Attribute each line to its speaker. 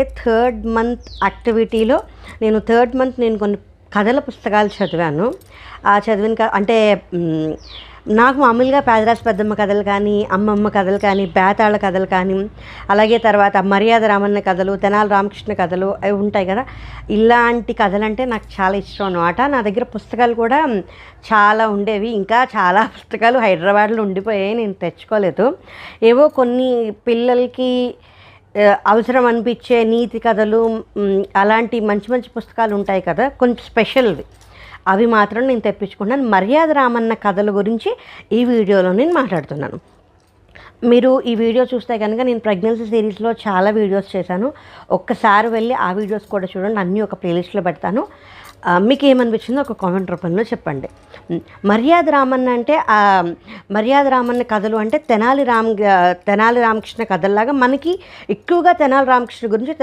Speaker 1: Third month యాక్టివిటీలో third month నేను కొన్ని కథల పుస్తకాలు చదివాను. అంటే నాకు మామూలుగా పేదరాశి పెద్దమ్మ కథలు కానీ, అమ్మమ్మ కథలు కానీ, బేతాళ కథలు కానీ, అలాగే తర్వాత మర్యాద రామన్న కథలు, తెనాలి రామకృష్ణ కథలు అవి ఉంటాయి కదా. ఇలాంటి కథలు అంటే నాకు చాలా ఇష్టం అన్నమాట. నా దగ్గర పుస్తకాలు కూడా చాలా ఉండేవి. ఇంకా చాలా పుస్తకాలు హైదరాబాద్లో ఉండిపోయాయి, నేను తెచ్చుకోలేదు. ఏవో కొన్ని పిల్లలకి అవసరం అనిపించే నీతి కథలు, అలాంటి మంచి మంచి పుస్తకాలు ఉంటాయి కదా, కొంచెం స్పెషల్వి, అవి మాత్రం నేను తెప్పించుకున్నాను. మర్యాద రామన్న కథల గురించి ఈ వీడియోలో నేను మాట్లాడుతున్నాను. మీరు ఈ వీడియో చూస్తే కనుక నేను ప్రెగ్నెన్సీ సిరీస్లో చాలా వీడియోస్ చేశాను. ఒక్కసారి వెళ్ళి ఆ వీడియోస్ కూడా చూడండి, అన్నీ ఒక ప్లేలిస్ట్లో పెడతాను. మీకు ఏమనిపించిందో ఒక కామెంట్ రూపంలో చెప్పండి. మర్యాద రామన్న అంటే మర్యాద రామన్న కథలు అంటే తెనాలి రామకృష్ణ కథల్లాగా మనకి ఎక్కువగా తెనాలి రామకృష్ణ గురించి